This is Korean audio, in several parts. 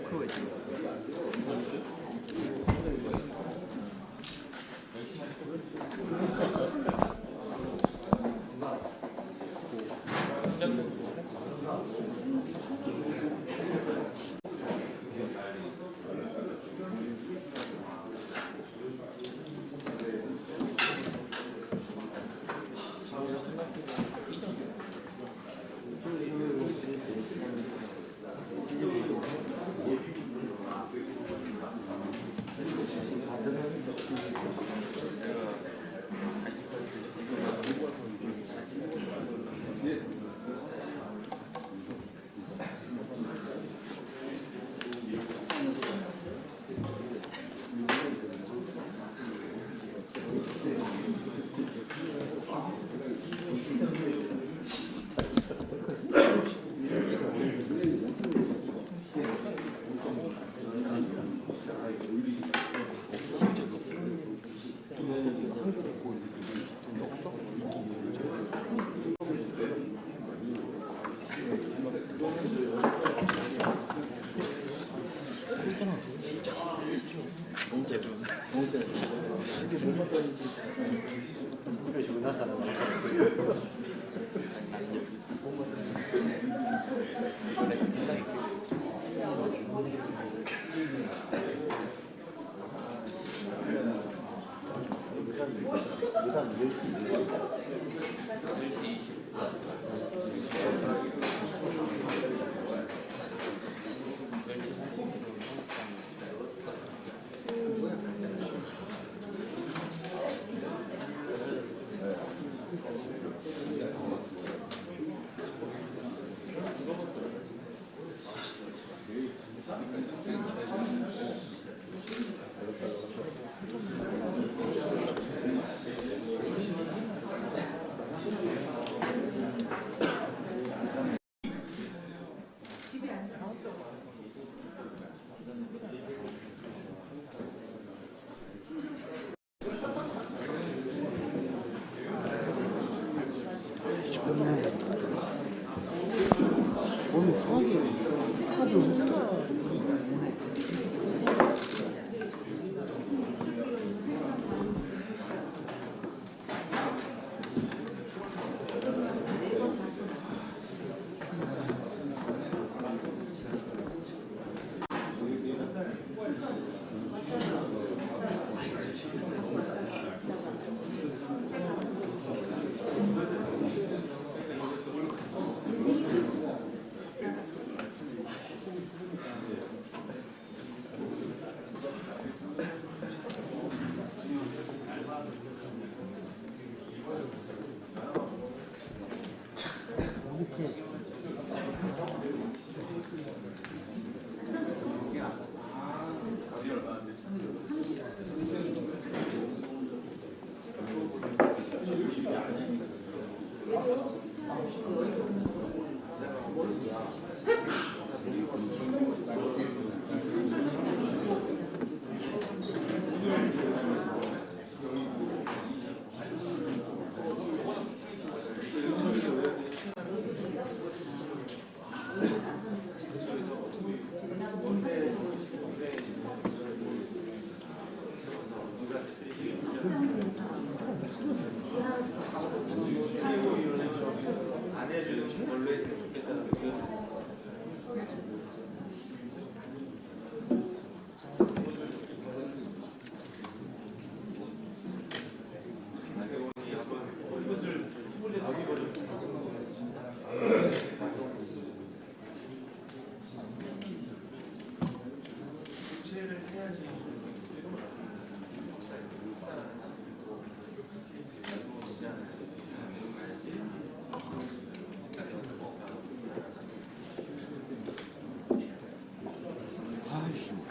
그거 있지. 이게 못 먹더니 진짜 이거 지금 나타나는 오늘 수학이 하도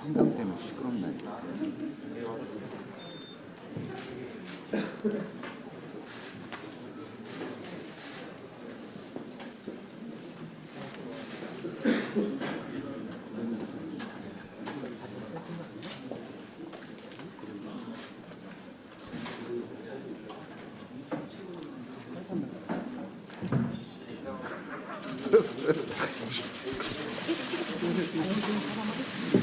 한강 때문에 시끄럽네. 찍으세요.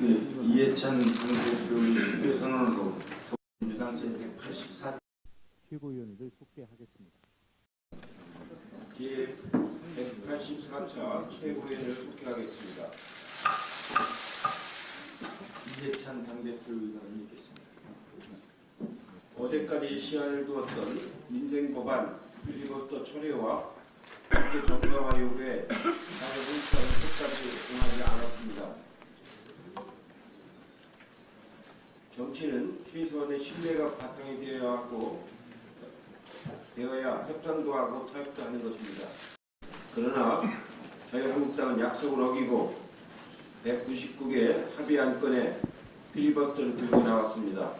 이해찬 당대표의 수배 선언으로 민주당 제184 최고위원을 속개하겠습니다. 제184차 최고위원을 속개하겠습니다. 이해찬 당대표 의견을 읽겠습니다. 어제까지 시한을 두었던 민생법안 필리버스터 철회와 국회 정상화 요구에 사회는 끝까지 응하지 않았습니다. 정치는 최소한의 신뢰가 바탕이 되어야 협상도 하고 타협도 하는 것입니다. 그러나 자유한국당은 약속을 어기고 199개 합의 안건에 필리버스터를 들고 나왔습니다.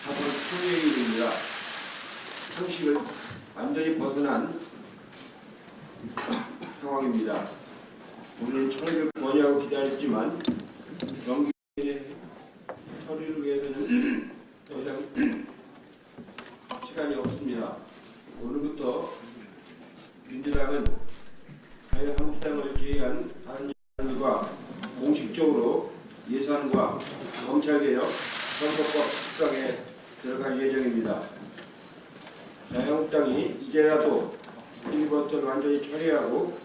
사실 초유의 일입니다. 상식을 완전히 벗어난 상황입니다. 우리는 처리를 권유하고 기다렸지만 정기의 처리를 위해서는 더 이상 시간이 없습니다. 오늘부터 민주당은 자유한국당을 제외한 다른 야당들과 공식적으로 예산과 검찰개혁, 선거법 수정에 들어갈 예정입니다. 자유한국당이 이제라도 필리버스터를 완전히 처리하고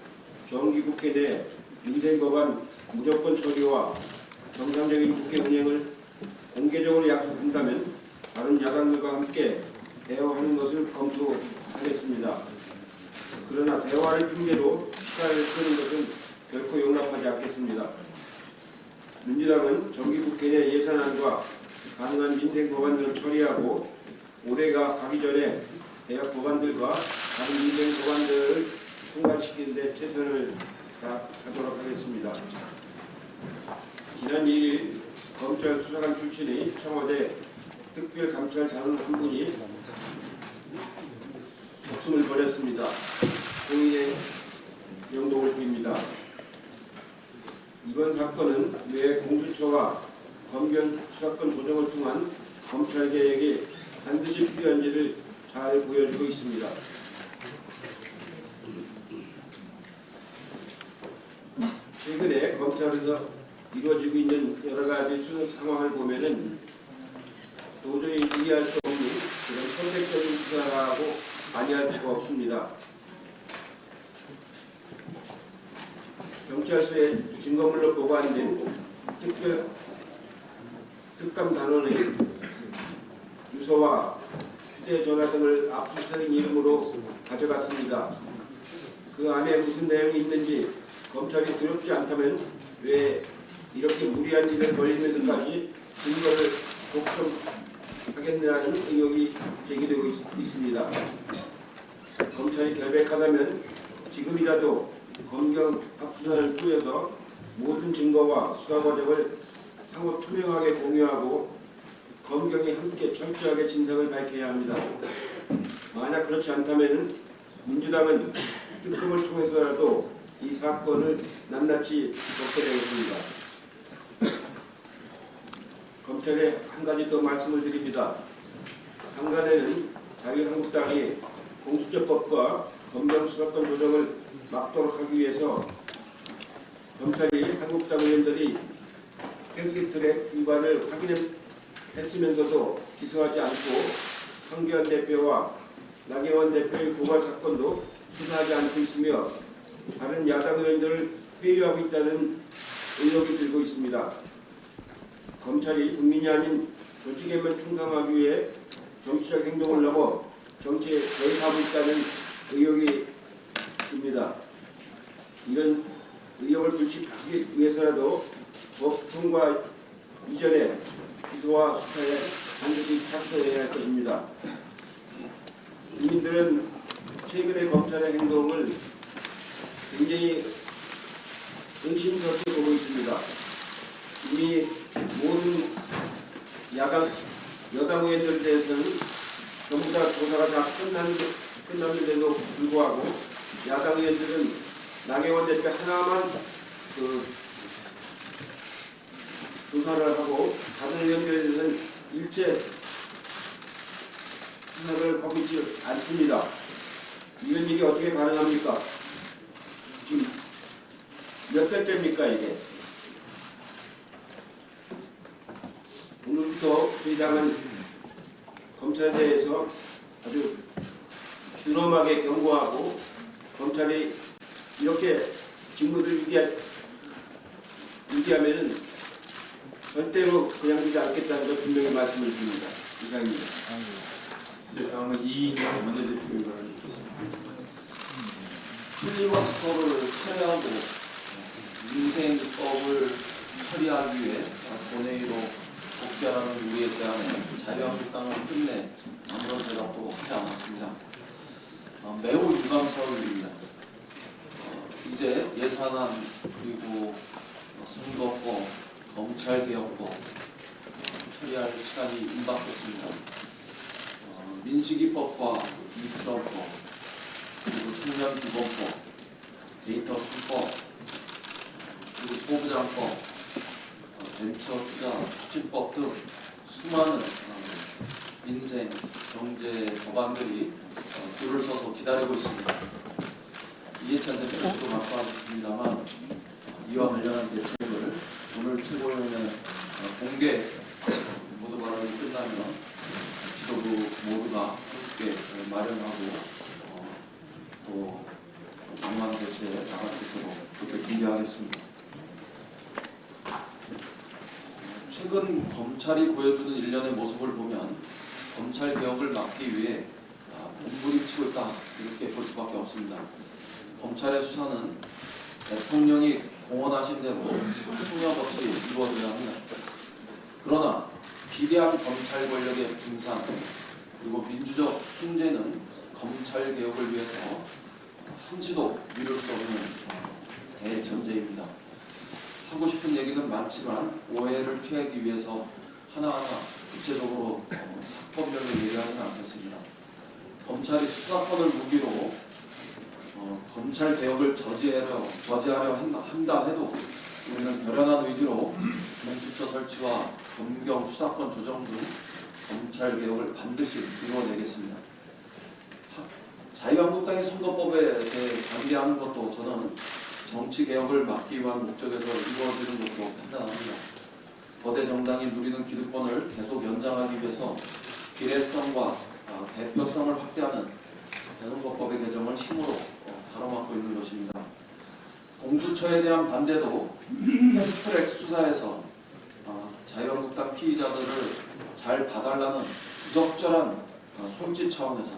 정기국회 내 민생법안 무조건 처리와 정상적인 국회 운영을 공개적으로 약속한다면 다른 야당들과 함께 대화하는 것을 검토하겠습니다. 그러나 대화를 핑계로 시간을 끄는 것은 결코 용납하지 않겠습니다. 민주당은 정기국회 내 예산안과 가능한 민생법안을 처리하고 올해가 가기 전에 대학 법안들과 다른 민생법안들을 통과시키는 데 최선을 다하도록 하겠습니다. 지난 2일 검찰 수사관 출신의 청와대 특별감찰자원 한 분이 목숨을 버렸습니다. 공인의 명복을 빕니다. 이번 사건은 왜 공수처와 검경 수사권 조정을 통한 검찰개혁이 반드시 필요한지를 잘 보여주고 있습니다. 최근에 검찰에서 이루어지고 있는 여러 가지 수사 상황을 보면은 도저히 이해할 수 없는 그런 선택적인 수사라고 아니할 수가 없습니다. 경찰서에 증거물로 보관된 특감 단원의 유서와 휴대전화 등을 압수수색 이름으로 가져갔습니다. 그 안에 무슨 내용이 있는지 검찰이 두렵지 않다면 왜 이렇게 무리한 일을 벌이면서까지 증거를 독점하겠느냐는 의혹이 제기되고 있습니다. 검찰이 결백하다면 지금이라도 검경 압수수색을 꾸려서 모든 증거와 수사 과정을 상호 투명하게 공유하고 검경이 함께 철저하게 진상을 밝혀야 합니다. 만약 그렇지 않다면 민주당은 특검을 통해서라도 이 사건을 낱낱이 겪게 되겠습니다. 검찰에 한 가지 더 말씀을 드립니다. 한간에는 자유한국당이 공수처법과 검경수사권 조정을 막도록 하기 위해서 검찰이 한국당 의원들이 패스트트랙 위반을 확인했으면서도 기소하지 않고 황교안 대표와 나경원 대표의 고발 사건도 수사하지 않고 있으며 다른 야당 의원들을 회유하고 있다는 의혹이 들고 있습니다. 검찰이 국민이 아닌 조직에만 충성하기 위해 정치적 행동을 넘어 정치에 개입하고 있다는 의혹이 듭니다. 이런 의혹을 불식하기 위해서라도 법 통과 이전에 기소와 수사에 반드시 착수해야 할 것입니다. 국민들은 최근의 검찰의 행동을 굉장히 의심스럽게 보고 있습니다. 이미 모든 여당 의원들에 대해서는 전부 다 조사가 다 끝났는데도 불구하고 야당 의원들은 나경원 대표 하나만 조사를 하고 다른 의원들에 대해서는 일체 수사를 하고 있지 않습니다. 이런 일이 어떻게 가능합니까? 지금 몇 달째입니까 이게? 회장은 검찰에 대해서 아주 준엄하게 경고하고 검찰이 이렇게 직무를 유기하면은 절대로 그냥 두지 않겠다는 걸 분명히 말씀을 드립니다. 이상입니다. 네, 다음은 이인영 원내대표 의원을 듣겠습니다. 필리버스터를 철회하고 민생법을 처리하기 위해 본회의로 복귀하라는 우리의 제안에 자유한국당은 끝내 아무런 대답도 하지 않았습니다. 매우 유감스러운 일입니다. 이제 예산안 그리고 선거법, 검찰개혁법 처리할 시간이 임박했습니다. 민식이법과 유치원법, 그리고 청년기본법, 데이터 수법, 그리고 소부장법, 벤처투자 촉진법 등 수많은 민생, 경제 법안들이 줄을 서서 기다리고 있습니다. 이해찬 대표께서도 말씀하셨습니다만 이와 관련한 대책을 오늘 최고위원회 공개 모두 발언이 끝나면 지도부 모두가 함께 마련하고 또 방망 대체에 나갈 수 있도록 그렇게 준비하겠습니다. 최근 검찰이 보여주는 일련의 모습을 보면 검찰 개혁을 막기 위해 몸부림치고 있다 이렇게 볼 수밖에 없습니다. 검찰의 수사는 대통령이 공언하신 대로 통역 없이 이루어져야 합니다. 그러나 비대한 검찰 권력의 분산 그리고 민주적 통제는 검찰 개혁을 위해서 한시도 미룰 수 없는 대전제입니다. 하고 싶은 얘기는 많지만 오해를 피하기 위해서 하나하나 구체적으로 사건별로 얘기하지는 않겠습니다. 검찰이 수사권을 무기로 검찰 개혁을 저지하려 한다 해도 우리는 결연한 의지로 공수처 설치와 검경 수사권 조정 등 검찰 개혁을 반드시 이루어내겠습니다. 자유한국당이 선거법에 대해 반대하는 것도 저는 정치 개혁을 막기 위한 목적에서 이루어지는 것으로 판단합니다. 거대 정당이 누리는 기득권을 계속 연장하기 위해서 비례성과 대표성을 확대하는 선거법의 개정을 힘으로 가로막고 있는 것입니다. 공수처에 대한 반대도 패스트트랙 수사에서 자유한국당 피의자들을 잘 봐달라는 부적절한 손짓 차원에서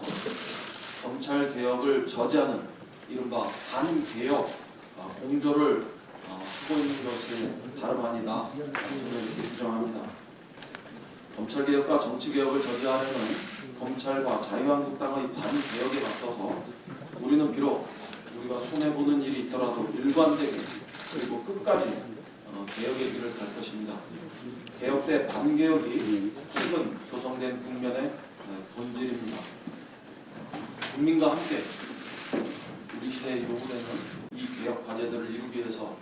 검찰 개혁을 저지하는 이른바 반개혁 공조를 하고 있는 것이 다름 아니다. 저는 이렇게 규정합니다. 검찰 개혁과 정치 개혁을 저지하려는 검찰과 자유한국당의 반개혁에 맞서서 우리는 비록 우리가 손해보는 일이 있더라도 일관되게 그리고 끝까지 개혁의 길을 갈 것입니다. 개혁 때 반개혁이 최근 조성된 국면의 본질입니다. 국민과 함께 우리 시대에 요구되는 이 개혁 과제들을 이루기 위해서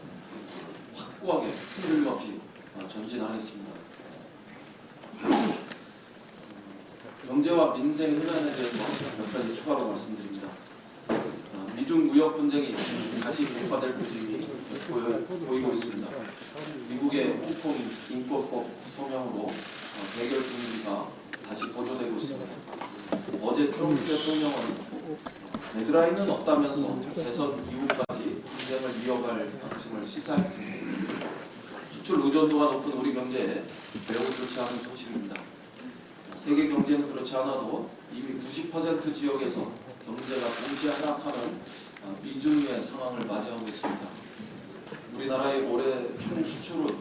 확고하게 틀림없이 전진하겠습니다. 경제와 민생 현안에 대해서 몇 가지 추가로 말씀드립니다. 미중 무역 분쟁이 다시 격화될 조짐이 보이고 있습니다. 미국의 홍콩 인권법 소명으로 대결 분위기가 다시 고조되고 있습니다. 어제 트럼프 대통령은 데드라인은 없다면서 대선 이후까지 분쟁을 이어갈 방침을 시사했습니다. 수출 의존도가 높은 우리 경제에 매우 좋지 않은 소식입니다. 세계 경제는 그렇지 않아도 이미 90% 지역에서 경제가 동시에 하락하는 미중의 상황을 맞이하고 있습니다. 우리나라의 올해 총 수출은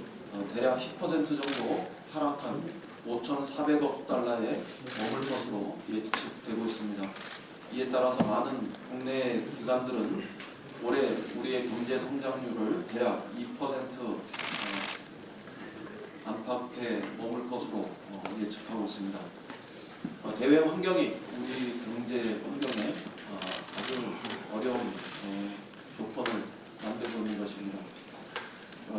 대략 10% 정도 하락한 5,400억 달러에 머물 것으로 예측되고 있습니다. 이에 따라서 많은 국내 기관들은 올해 우리의 경제 성장률을 대략 2% 안팎에 머물 것으로 예측하고 있습니다. 대외 환경이 우리 경제 환경에 아주 어려운 조건을 만들고 있는 것입니다.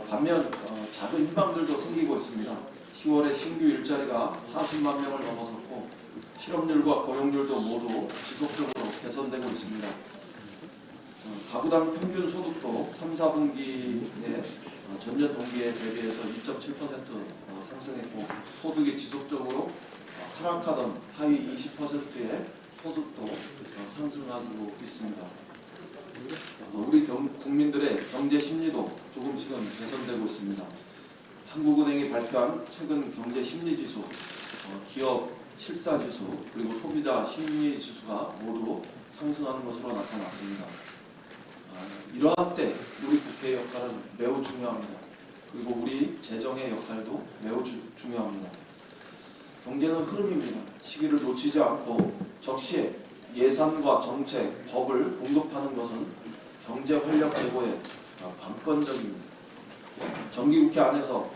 반면 작은 희망들도 생기고 있습니다. 10월에 신규 일자리가 40만 명을 넘어섰고 실업률과 고용률도 모두 지속적으로 개선되고 있습니다. 가구당 평균 소득도 3, 4분기에 전년 동기에 대비해서 2.7% 상승했고 소득이 지속적으로 하락하던 하위 20%의 소득도 상승하고 있습니다. 우리 국민들의 경제 심리도 조금씩은 개선되고 있습니다. 한국은행이 발표한 최근 경제 심리 지수, 기업 실사 지수, 그리고 소비자 심리 지수가 모두 상승하는 것으로 나타났습니다. 이러한 때 우리 국회의 역할은 매우 중요합니다. 그리고 우리 재정의 역할도 매우 중요합니다. 경제는 흐름입니다. 시기를 놓치지 않고 적시에 예산과 정책, 법을 공급하는 것은 경제 활력 제고의 관건적입니다. 정기국회 안에서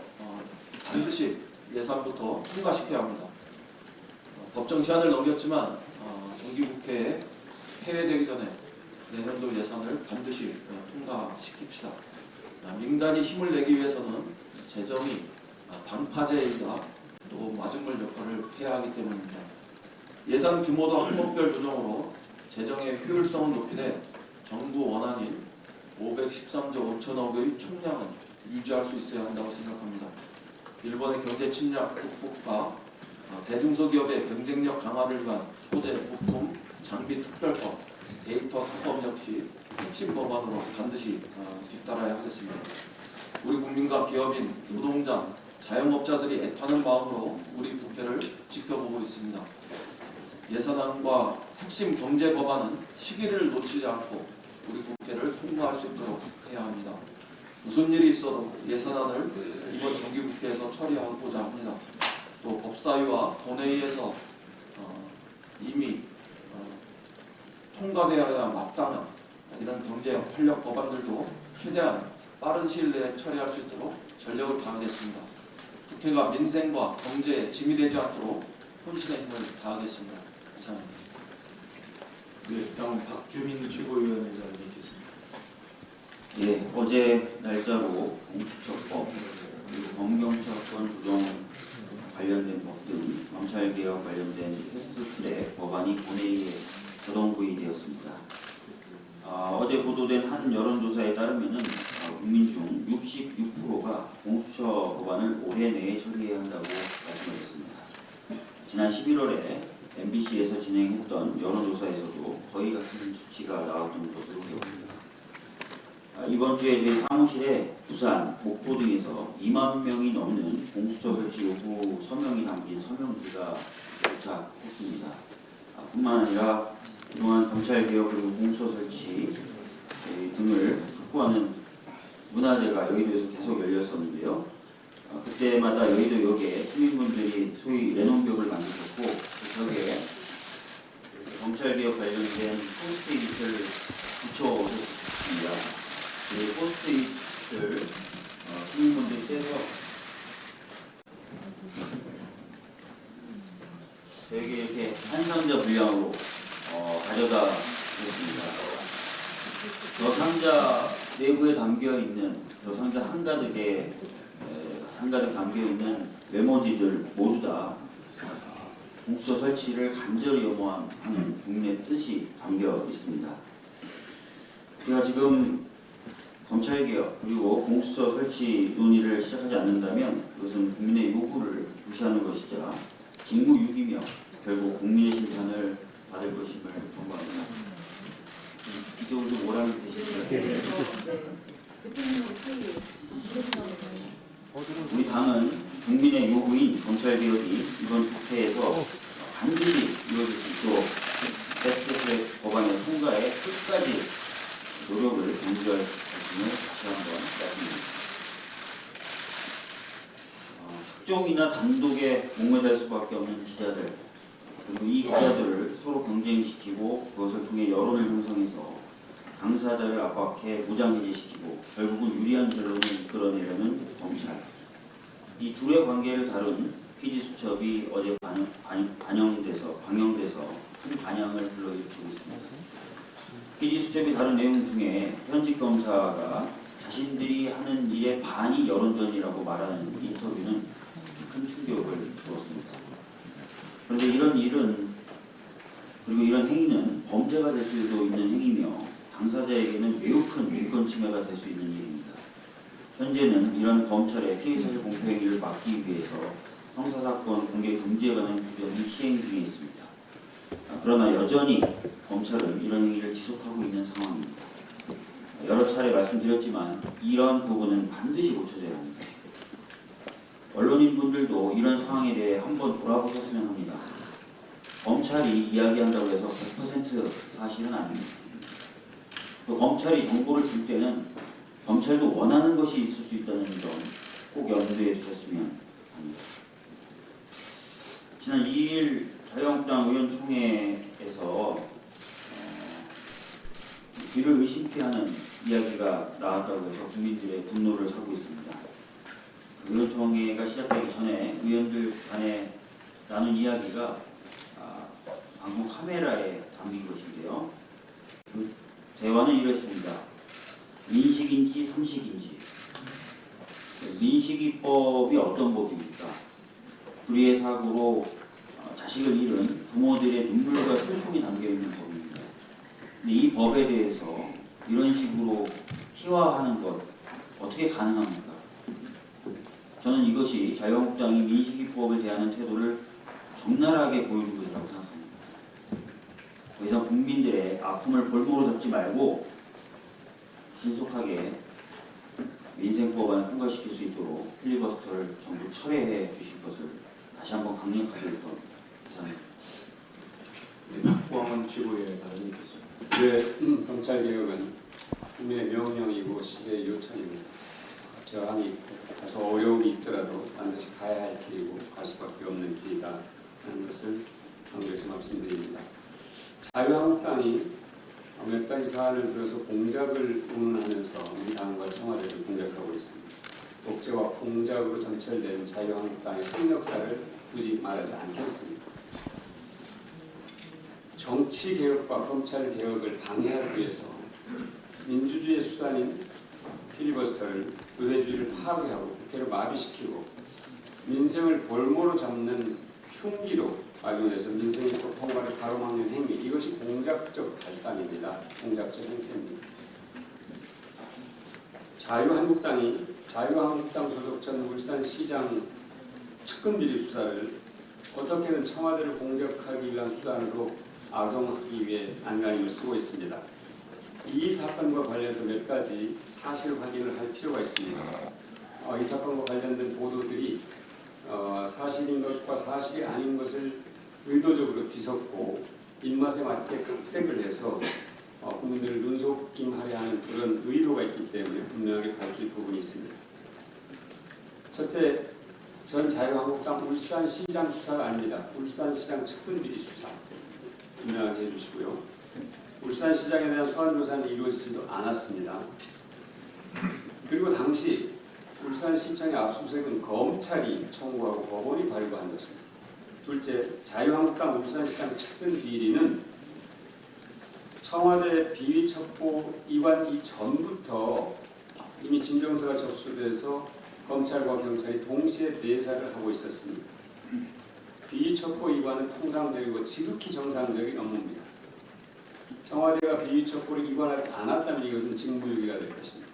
반드시 예산부터 통과시켜야 합니다. 법정 시한을 넘겼지만 정기국회에 폐회되기 전에 내년도 예산을 반드시 통과시킵시다. 민간이 힘을 내기 위해서는 재정이 방파제이자 또 마중물 역할을 해야 하기 때문입니다. 예산 규모도 항목별 조정으로 재정의 효율성을 높이되 정부 원안인 513조 5천억의 총량은 유지할 수 있어야 한다고 생각합니다. 일본의 경제 침략 극복과 대중소기업의 경쟁력 강화를 위한 소재, 부품, 장비 특별법, 데이터 3법 역시 핵심 법안으로 반드시 뒤따라야 하겠습니다. 우리 국민과 기업인, 노동자, 자영업자들이 애타는 마음으로 우리 국회를 지켜보고 있습니다. 예산안과 핵심 경제 법안은 시기를 놓치지 않고 우리 국회를 통과할 수 있도록 해야 합니다. 무슨 일이 있어도 예산안을 이번 정기국회에서 처리하고자 합니다. 또 법사위와 본회의에서 이미 통과되어야 마땅한 이런 경제 활력 법안들도 최대한 빠른 시일 내에 처리할 수 있도록 전력을 다하겠습니다. 국회가 민생과 경제에 짐이 되지 않도록 혼신의 힘을 다하겠습니다. 이상입니다. 네, 다음 박주민 최고위원의 자리에 계십니다. 예, 어제 날짜로 공수처법 그리고 검경사건 조정 관련된 법 등 검찰개혁 관련된 패스트트랙 법안이 본회의에 저동구의되었습니다. 어제 보도된 한 여론조사에 따르면 국민 중 66%가 공수처 법안을 올해 내에 처리해야 한다고 말씀하셨습니다. 지난 11월에 MBC에서 진행했던 여론조사에서도 거의 같은 수치가 나왔던 것으로 기억합니다. 이번 주에 저희 사무실에 부산, 목포 등에서 2만 명이 넘는 공수처 설치 요구 서명이 담긴 서명지가 도착했습니다. 뿐만 아니라 그동안 검찰개혁 그리고 공수처 설치 등을 촉구하는 문화제가 여의도에서 계속 열렸었는데요. 그때마다 여의도역에 시민분들이 소위 레논벽을 만드셨고 그 벽에 검찰개혁 관련된 포스트잇을 붙여오셨습니다. 이 포스트잇을 시민분들이 떼서 저에게 이렇게 한 상자 분량으로 가져다 주셨습니다. 저 상자 내부에 담겨있는 저 상자 한가득 담겨있는 메모지들 모두 다 공수처 설치를 간절히 염원하는 국민의 뜻이 담겨 있습니다. 제가 지금 검찰개혁 그리고 공수처 설치 논의를 시작하지 않는다면 그것은 국민의 요구를 무시하는 것이자 직무유기며 결국 국민의 심판을 받을 것임을 경고합니다. 이쪽으로 좀 오라는 대신에 우리 당은 국민의 요구인 검찰개혁이 이번 국회에서 반드시 이루어질 수 있도록 패스트트랙 법안의 통과에 끝까지 노력을 경주할 것임을 다시 한번 말씀드립니다. 특종이나 단독에 목매달 수밖에 없는 기자들 그리고 이 기자들을 서로 경쟁시키고 그것을 통해 여론을 형성해서 당사자를 압박해 무장해제시키고 결국은 유리한 결론을 이끌어내려는 검찰. 이 둘의 관계를 다룬 PD수첩이 어제 방영돼서 큰 반향을 불러일으키고 있습니다. PD수첩이 다룬 내용 중에 현직 검사가 자신들이 하는 일의 반이 여론전이라고 말하는 인터뷰는 큰 충격을 주었습니다. 그런데 이런 일은 그리고 이런 행위는 범죄가 될 수도 있는 행위며 당사자에게는 매우 큰 인권 침해가 될 수 있는 일입니다. 현재는 이런 검찰의 피해사실 공표 행위를 막기 위해서 형사사건 공개 금지에 관한 규정이 시행 중에 있습니다. 그러나 여전히 검찰은 이런 행위를 지속하고 있는 상황입니다. 여러 차례 말씀드렸지만 이런 부분은 반드시 고쳐져야 합니다. 언론인분들도 이런 상황에 대해 한번 돌아보셨으면 합니다. 검찰이 이야기한다고 해서 100% 사실은 아닙니다. 또 검찰이 정보를 줄 때는 검찰도 원하는 것이 있을 수 있다는 점 꼭 염두에 두셨으면 합니다. 지난 2일 자유한국당 의원총회에서 귀를 의심케 하는 이야기가 나왔다고 해서 국민들의 분노를 사고 있습니다. 의원총회가 시작되기 전에 의원들 간에 나눈 이야기가 방송 카메라에 담긴 것인데요. 그 대화는 이랬습니다. 민식인지 상식인지. 민식이법이 어떤 법입니까? 불의의 사고로 자식을 잃은 부모들의 눈물과 슬픔이 담겨있는 법입니다. 근데 이 법에 대해서 이런 식으로 희화하는 것 어떻게 가능합니까? 저는 이것이 자유한국당이 민식이법을 대하는 태도를 적나라하게 보여준 것이라고 생각합니다. 더 이상 국민들의 아픔을 볼모로 잡지 말고 신속하게 민생법안을 통과시킬 수 있도록 필리버스터를 전부 철회해 주실 것을 다시 한번 강력하게 요청합니다. 네, 박광원 피고의 발언이 있겠습니다. 네, 검찰개혁은 국민의 명령이고 시대의 요청입니다. 저항이 다소 어려움이 있더라도 반드시 가야 할 길이고 갈 수밖에 없는 길이다 하는 것을 강조해서 말씀드립니다. 자유한국당이 몇 가지 사안을 들어서 공작을 운운하면서 민당과 청와대를 공격하고 있습니다. 독재와 공작으로 점철된 자유한국당의 흑역사를 굳이 말하지 않겠습니다. 정치개혁과 검찰개혁을 방해하기 위해서 민주주의의 수단인 필리버스터를 의회주의를 파괴하고 국회를 마비시키고 민생을 볼모로 잡는 흉기로 악용해서 민생의 통과를 가로막는 행위, 이것이 공작적 발상입니다. 공작적 행태입니다. 자유한국당 소속 전 울산시장 측근비리 수사를 어떻게든 청와대를 공격하기 위한 수단으로 악용하기 위해 안간힘을 쓰고 있습니다. 이 사건과 관련해서 몇 가지 사실 확인을 할 필요가 있습니다. 이 사건과 관련된 보도들이 사실인 것과 사실이 아닌 것을 의도적으로 뒤섞고 입맛에 맞게 각색을 해서 국민들을 눈속임하려 하는 그런 의도가 있기 때문에 분명하게 밝힐 부분이 있습니다. 첫째, 전 자유한국당 울산시장 수사가 아닙니다. 울산시장 측근비리 수사 분명하게 해주시고요. 울산시장에 대한 소환조사는 이루어지지도 않았습니다. 그리고 당시 울산시청의 압수수색은 검찰이 청구하고 법원이 발부한 것입니다. 둘째, 자유한국당 울산시장 측근 비리는 청와대 비위첩보 이관 이전부터 이미 진정서가 접수돼서 검찰과 경찰이 동시에 내사를 하고 있었습니다. 비위첩보 이관은 통상적이고 지극히 정상적인 업무입니다. 청와대가 비위첩보를 이관하지 않았다면 이것은 직무유기가 될 것입니다.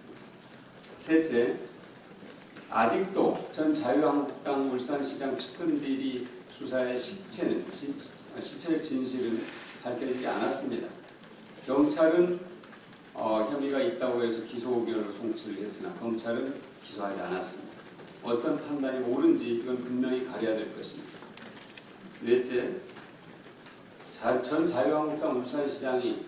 셋째, 아직도 전 자유한국당 울산시장 측근비리 수사의 실체의 진실은 밝혀지지 않았습니다. 경찰은 혐의가 있다고 해서 기소 의견으로 송치를 했으나 검찰은 기소하지 않았습니다. 어떤 판단이 옳은지 이건 분명히 가려야 될 것입니다. 넷째, 전 자유한국당 울산시장이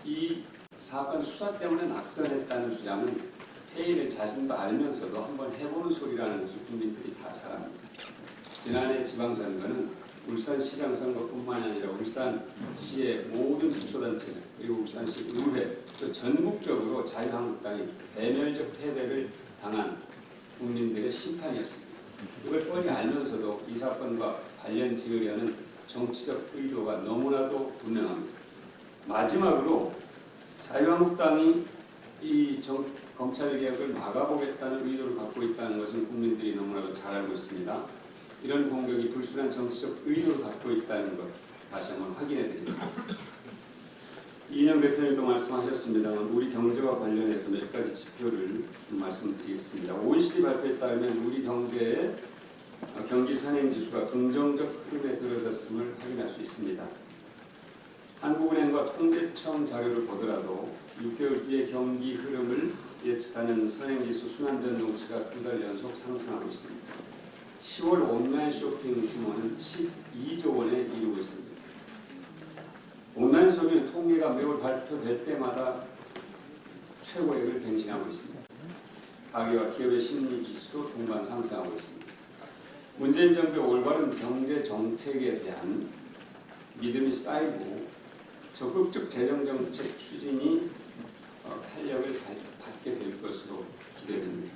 이 사건 수사 때문에 낙선했다는 주장은 회의를 자신도 알면서도 한번 해보는 소리라는 것을 국민들이 다 잘 압니다. 지난해 지방선거는 울산시장 선거뿐만 아니라 울산시의 모든 기초단체들 그리고 울산시 의회 또 전국적으로 자유한국당이 대멸적 패배를 당한 국민들의 심판이었습니다. 이걸 뻔히 알면서도 이 사건과 관련 지으려는 정치적 의도가 너무나도 분명합니다. 마지막으로 자유한국당이 이 검찰개혁을 막아보겠다는 의도를 갖고 있다는 것은 국민들이 너무나도 잘 알고 있습니다. 이런 공격이 불순한 정치적 의도를 갖고 있다는 것 다시 한번 확인해 드립니다. 이인영 대표님도 말씀하셨습니다만 우리 경제와 관련해서 몇 가지 지표를 좀 말씀드리겠습니다. OECD 발표에 따르면 우리 경제의 경기 선행지수가 긍정적 흐름에 들어섰음을 확인할 수 있습니다. 한국은행과 통계청 자료를 보더라도 6개월 뒤의 경기 흐름을 예측하는 선행지수 순환변동치가 2달 연속 상승하고 있습니다. 10월 온라인 쇼핑 규모는 12조 원에 이르고 있습니다. 온라인 쇼핑 통계가 매월 발표될 때마다 최고액을 갱신하고 있습니다. 가계와 기업의 심리 지수도 동반 상승하고 있습니다. 문재인 정부의 올바른 경제 정책에 대한 믿음이 쌓이고 적극적 재정 정책 추진이 탄력을 받게 될 것으로 기대됩니다.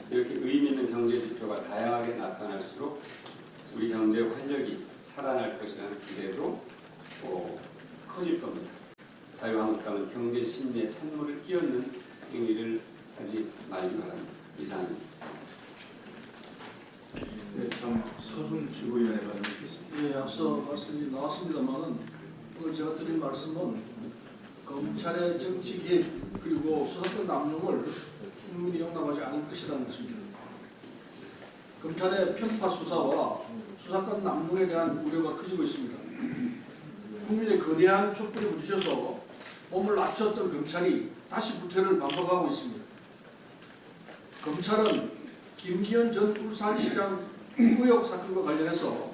이렇게 의미 있는 경제 지표가 다양하게 나타날수록 우리 경제 활력이 살아날 것이라는 기대도 커질 겁니다. 자유한국당은 경제 심리에 찬물을 끼얹는 행위를 하지 말기 바랍니다. 이상입니다. 네, 다음 서훈 최고위원의 발언 듣겠습니다. 예, 앞서 말씀이 나왔습니다만은 오늘 제가 드린 말씀은 검찰의 정치 개입 그리고 수사권 남용을 국민이 용납하지 않을 것이라는 것입니다. 검찰의 편파 수사와 수사권 남용에 대한 우려가 커지고 있습니다. 국민의 거대한 촛불이 부딪혀서 몸을 낮췄던 검찰이 다시 부패를 반복하고 있습니다. 검찰은 김기현 전 울산시장 의혹 사건과 관련해서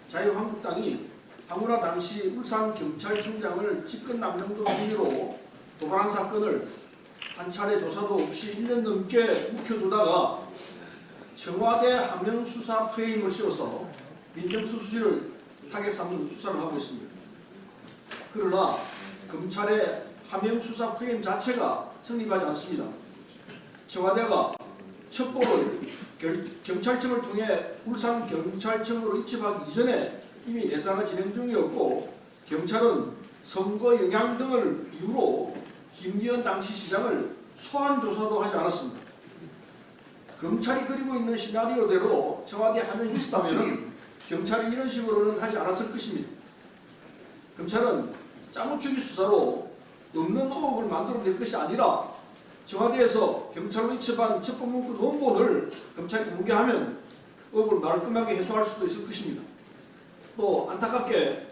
자유한국당이 황운하 당시 울산경찰청장을 직권 남용 등 혐의로 고발한 사건을 한 차례 조사도 없이 1년 넘게 묵혀두다가 청와대 하명수사 프레임을 씌워서 민정수수실을 타겟 삼는 수사를 하고 있습니다. 그러나 검찰의 하명수사 프레임 자체가 성립하지 않습니다. 청와대가 첩보를 경찰청을 통해 울산경찰청으로 이첩하기 이전에 이미 내사가 진행 중이었고 경찰은 선거 영향 등을 이유로 김기현 당시 시장을 소환 조사도 하지 않았습니다. 검찰이 그리고 있는 시나리오대로 청와대 하명이 있었다면 경찰이 이런 식으로는 하지 않았을 것입니다. 검찰은 짜무추기 수사로 없는 의혹을 만들어낼 것이 아니라 청와대에서 경찰로 이첩한 첩보문구 원본을 검찰이 공개하면 의혹을 말끔하게 해소할 수도 있을 것입니다. 또 안타깝게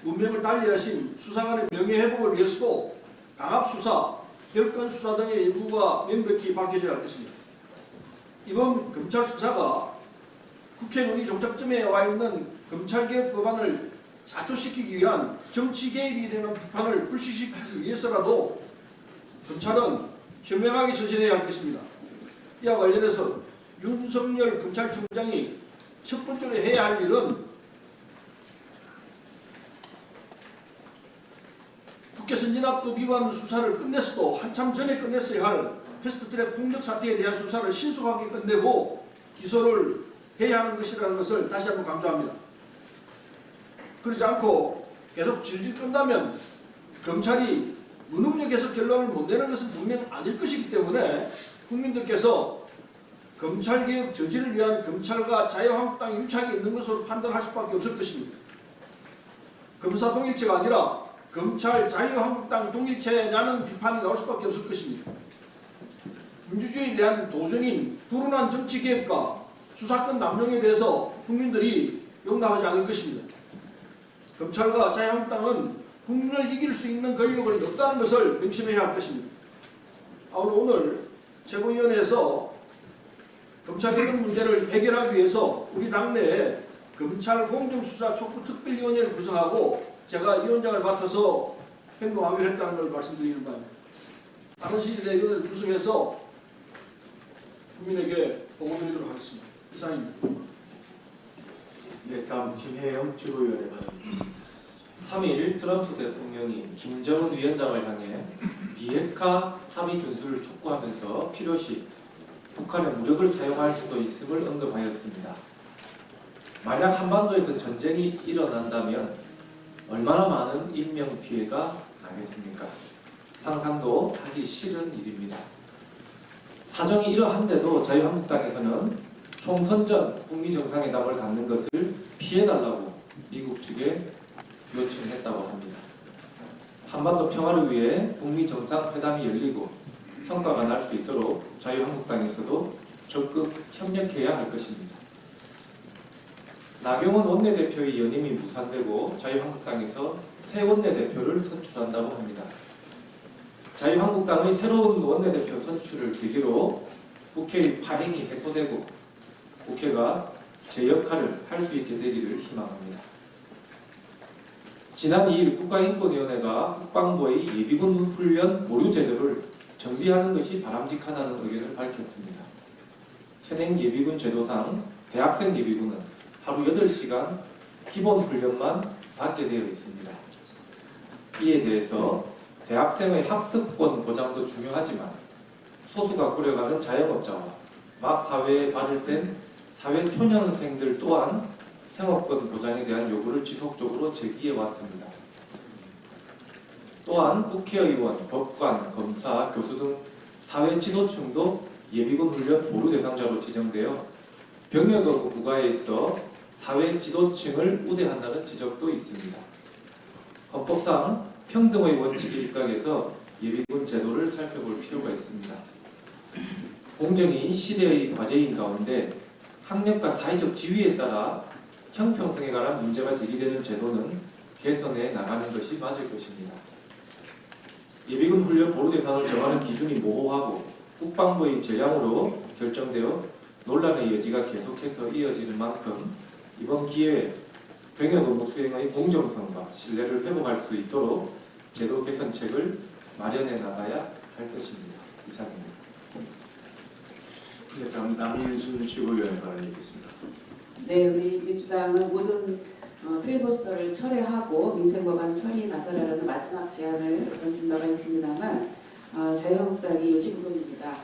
운명을 달리하신 수사관의 명예회복을 위해서도 강압수사, 결권수사 등의 일부가 명백히 밝혀져야 할 것입니다. 이번 검찰 수사가 국회 논의 종착점에 와 있는 검찰개혁 법안을 자초시키기 위한 정치 개입이 되는 비판을 불식시키기 위해서라도 검찰은 현명하게 처신해야 할 것입니다. 이와 관련해서 윤석열 검찰총장이 첫 번째로 해야 할 일은 국회선진화법 위반 수사를 끝냈어도 한참 전에 끝냈어야 할 패스트트랙 폭력 사태에 대한 수사를 신속하게 끝내고 기소를 해야 하는 것이라는 것을 다시 한번 강조합니다. 그러지 않고 계속 질질 끈다면 검찰이 무능력에서 결론을 못 내는 것은 분명 아닐 것이기 때문에 국민들께서 검찰개혁 저지를 위한 검찰과 자유한국당이 유착이 있는 것으로 판단할 수밖에 없을 것입니다. 검사 동일체가 아니라 검찰 자유한국당 동일체냐는 비판이 나올 수밖에 없을 것입니다. 민주주의에 대한 도전인 불운한 정치개혁과 수사권 남용에 대해서 국민들이 용납하지 않을 것입니다. 검찰과 자유한국당은 국민을 이길 수 있는 권력을 없다는 것을 명심해야 할 것입니다. 오늘 최고위원회에서 검찰개혁 문제를 해결하기 위해서 우리 당내에 검찰 공정수사 촉구특별위원회를 구성하고 제가 위원장을 맡아서 행동하기로 했다는 걸 말씀드리는 바입니다. 다른 시일에 위원회를 구성해서 국민에게 보고드리도록 하겠습니다. 이상입니다. 네, 다음 김혜영 최고위원의 발언 듣겠습니다. 3일 트럼프 대통령이 김정은 위원장을 향해 비핵화 합의 준수를 촉구하면서 필요시 북한의 무력을 사용할 수도 있음을 언급하였습니다. 만약 한반도에서 전쟁이 일어난다면 얼마나 많은 인명피해가 나겠습니까? 상상도 하기 싫은 일입니다. 사정이 이러한데도 자유한국당에서는 총선 전 북미 정상회담을 갖는 것을 피해달라고 미국 측에 요청했다고 합니다. 한반도 평화를 위해 북미 정상회담이 열리고 성과가 날 수 있도록 자유한국당에서도 적극 협력해야 할 것입니다. 나경원 원내대표의 연임이 무산되고 자유한국당에서 새 원내대표를 선출한다고 합니다. 자유한국당의 새로운 원내대표 선출을 계기로 국회의 파행이 해소되고 국회가 제 역할을 할 수 있게 되기를 희망합니다. 지난 2일 국가인권위원회가 국방부의 예비군 훈련 보류 제도를 정비하는 것이 바람직하다는 의견을 밝혔습니다. 현행 예비군 제도상 대학생 예비군은 하루 8시간 기본 훈련만 받게 되어 있습니다. 이에 대해서 대학생의 학습권 보장도 중요하지만 소수가 꾸려가는 자영업자와 막 사회에 발을 뗀 사회초년생들 또한 생업권 보장에 대한 요구를 지속적으로 제기해 왔습니다. 또한 국회의원, 법관, 검사, 교수 등 사회 지도층도 예비군 훈련 보류 대상자로 지정되어 병역의무 부과에 있어 사회 지도층을 우대한다는 지적도 있습니다. 헌법상 평등의 원칙에 입각해서 예비군 제도를 살펴볼 필요가 있습니다. 공정이 시대의 과제인 가운데 학력과 사회적 지위에 따라 형평성에 관한 문제가 제기되는 제도는 개선해 나가는 것이 맞을 것입니다. 예비군 훈련 보류 대상을 정하는 기준이 모호하고 국방부의 재량으로 결정되어 논란의 여지가 계속해서 이어지는 만큼 이번 기회에 병역 의무 수행의 공정성과 신뢰를 회복할 수 있도록 제도 개선책을 마련해 나가야 할 것입니다. 이상입니다. 네, 다음 남인순 최고위원의 발언이 있겠습니다. 네, 우리 민주당은 모든 필리버스터를 철회하고 민생법안 처리에 나서라는 마지막 제안을 던진 바가 있습니다만 자유한국당이 요지부동입니다.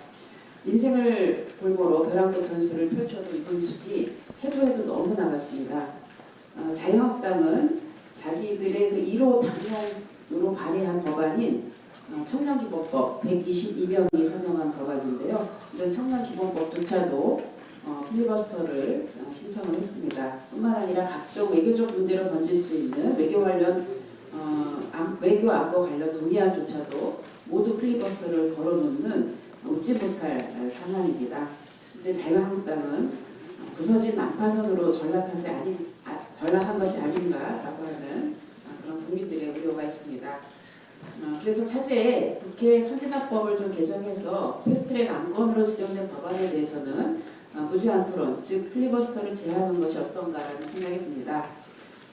민생을 골고루 벼랑끝 전술을 펼쳐도 이번 수지 해도 너무 남았습니다. 자유한국당은 자기들의 그 1호 당론으로 발의한 법안인 청년기본법 122명이 서명한 법안인데요. 이런 청년기본법조차도 필리버스터를 신청을 했습니다. 뿐만 아니라 각종 외교적 문제로 던질 수 있는 외교 안보 관련 논의안조차도 모두 필리버스터를 걸어놓는 웃지 못할 상황입니다. 이제 자유한국당은 부서진 난파선으로 전락한 것이 아닌가라고 하는 그런 국민들의 우려가 있습니다. 그래서 차제에 국회 선진화법을 좀 개정해서 패스트트랙 안건으로 지정된 법안에 대해서는 무제한 토론, 즉 필리버스터를 제한하는 것이 어떤가라는 생각이 듭니다.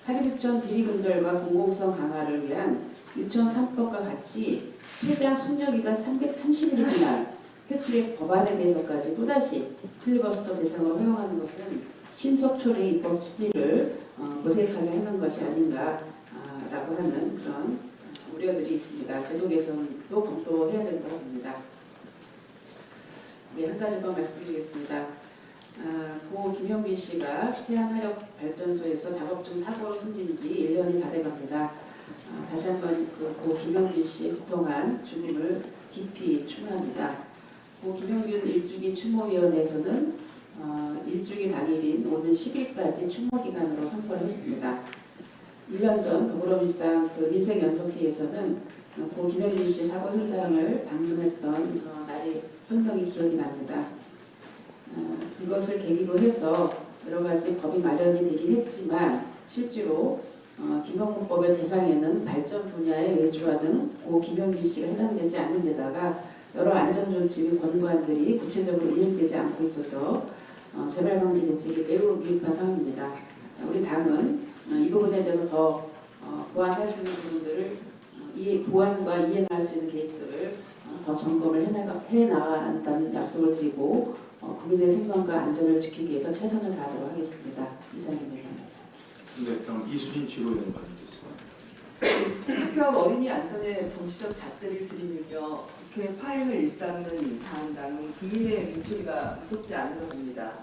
사립유치원 비리근절과 공공성 강화를 위한 유치원 3법과 같이 최장 숙려기간 330일 지난 패스트트랙 법안에 대해서까지 또다시 필리버스터 대상으로 허용하는 것은 신속초래 입법 취지를 모색하게 하는 것이 아닌가라고 하는 그런 우려들이 있습니다. 제도 개선도 검토해야 된다고 봅니다. 네, 한 가지 더 말씀드리겠습니다. 고 김영빈 씨가 태양화력발전소에서 작업 중 사고로 숨진 지 1년이 다 돼갑니다. 다시 한번 고 김영빈 씨의 고통한 죽음을 깊이 추모합니다. 고 김영빈 일주기 추모위원회에서는 일주기 당일인 오늘 10일까지 추모기간으로 선포를 했습니다. 1년 전 더불어민주당 민생연석회에서는 고 김영빈 씨 사고 현장을 방문했던 날이 선명히 기억이 납니다. 그것을 계기로 해서 여러 가지 법이 마련이 되긴 했지만 실제로 김영문법의 대상에는 발전 분야의 외주화 등 고 김영빈 씨가 해당되지 않는 데다가 여러 안전조치 권고안들이 구체적으로 이행되지 않고 있어서 재발방지 대책이 매우 미흡한 상황입니다. 우리 당은 이 부분에 대해서 더 보완할 수 있는 부분들을 보완과 이행할 수 있는 계획들을 더 점검을 해나간다는 약속을 드리고 국민의 생명과 안전을 지키기 위해서 최선을 다하도록 하겠습니다. 이상입니다. 네, 다음 이수진 최고위원의 발언이 있겠습니다. 학교 앞 어린이 안전에 정치적 잣대를 들이밀며 국회 파행을 일삼는 자한당은 국민의 눈초리가 무섭지 않은가 봅니다.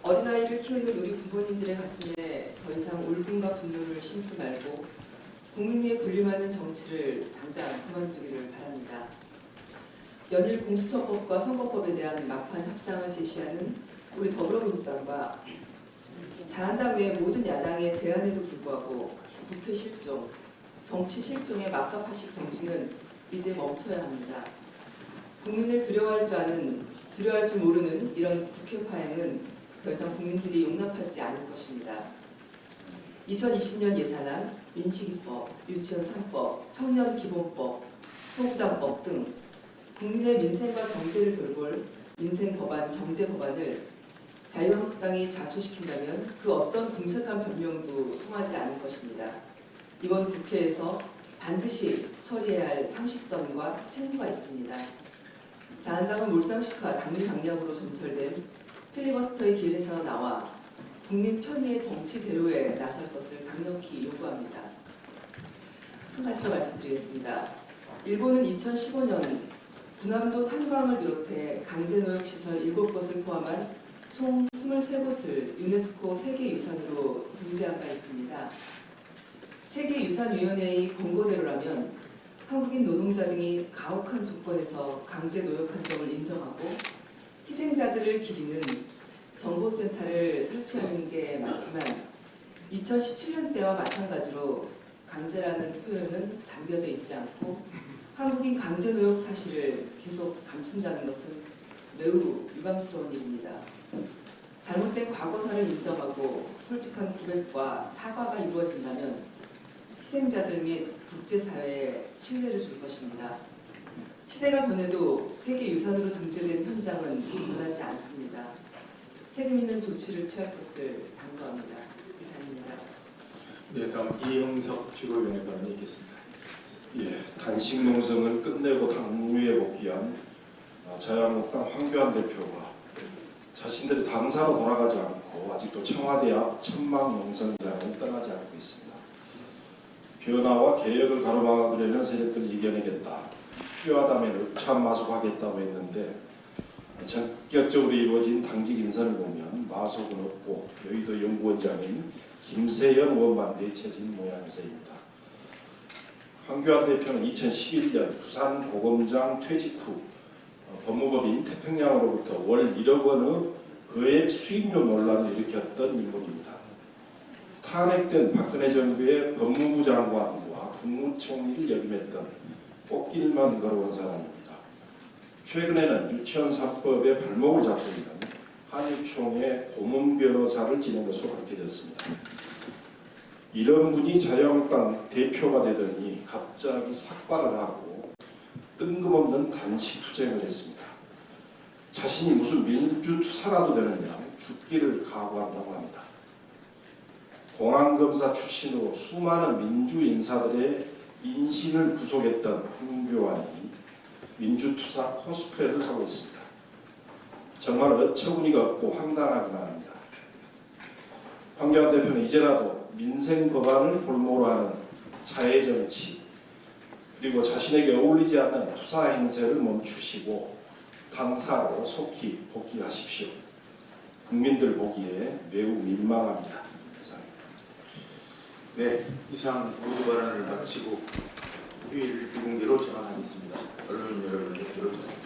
어린아이를 키우는 우리 부모님들의 가슴에 더 이상 울분과 분노를 심지 말고 국민위에 군림하는 정치를 당장 그만두기를 바랍니다. 연일 공수처법과 선거법에 대한 막판 협상을 제시하는 우리 더불어민주당과 자한당 외 모든 야당의 제안에도 불구하고 국회 실종, 정치 실종의 막가파식 정치는 이제 멈춰야 합니다. 국민을 두려워할 줄 모르는 이런 국회 파행은 더 이상 국민들이 용납하지 않을 것입니다. 2020년 예산안, 민식이법, 유치원 3법, 청년기본법, 소부장법 등 국민의 민생과 경제를 돌볼 민생법안, 경제법안을 자유한국당이 좌초시킨다면 그 어떤 궁색한 변명도 통하지 않을 것입니다. 이번 국회에서 반드시 처리해야 할 상식선과 책무가 있습니다. 자한당은 몰상식화 당리당략으로 점철된 필리버스터의 길에서 나와 국민 편의의 정치대로에 나설 것을 강력히 요구합니다. 한 가지 더 말씀드리겠습니다. 일본은 2015년 군함도 탄광을 비롯해 강제노역시설 7곳을 포함한 총 23곳을 유네스코 세계유산으로 등재한 바 있습니다. 세계유산위원회의 권고대로라면 한국인 노동자 등이 가혹한 조건에서 강제노역한 점을 인정하고 희생자들을 기리는 정보센터를 설치하는 게 맞지만 2017년 때와 마찬가지로 강제라는 표현은 담겨져 있지 않고 한국인 강제노역 사실을 계속 감춘다는 것은 매우 유감스러운 일입니다. 잘못된 과거사를 인정하고 솔직한 고백과 사과가 이루어진다면 희생자들 및 국제사회에 신뢰를 줄 것입니다. 시대가 변해도 세계유산으로 등재된 현장은 변하지 않습니다. 책임있는 조치를 취할 것을 당부합니다. 이상입니다. 네, 다음 이영석 최고위원의 발언이 있겠습니다. 예, 단식 농성을 끝내고 당무에 복귀한 자유한국당 황교안 대표가 자신들이 당사로 돌아가지 않고 아직도 청와대 앞 천막 농성장을 떠나지 않고 있습니다. 변화와 개혁을 가로막으려는 세력들을 이겨내겠다. 필요하다면 읍참마속하겠다고 했는데 전격적으로 이루어진 당직 인선을 보면 마속은 없고 여의도 연구원장인 김세연 의원만 내쳐진 모양새입니다. 황교안 대표는 2011년 부산 고검장 퇴직 후 법무법인 태평양으로부터 월 1억 원의 거액 수임료 논란을 일으켰던 인물입니다. 탄핵된 박근혜 정부의 법무부 장관과 국무총리를 역임했던 꽃길만 걸어온 사람입니다. 최근에는 유치원 3법의 발목을 잡고 있는 한유총의 고문 변호사를 지낸 것으로 밝혀졌습니다. 이런 분이 자유한국당 대표가 되더니 갑자기 삭발을 하고 뜬금없는 단식 투쟁을 했습니다. 자신이 무슨 민주투사라도 되느냐 죽기를 각오한다고 합니다. 공안검사 출신으로 수많은 민주인사들의 인신을 구속했던 황교안이 민주투사 코스프레를 하고 있습니다. 정말 어처구니가 없고 황당하기만 합니다. 황교안 대표는 이제라도 민생 법안을 볼모로 하는 자해정치 그리고 자신에게 어울리지 않는 투사 행세를 멈추시고 당사로 속히 복귀하십시오. 국민들 보기에 매우 민망합니다. 네, 이상 모두 발언을 마치고 휴일 비공개로 전환하겠습니다. 언론인 여러분 협조를 부탁드립니다.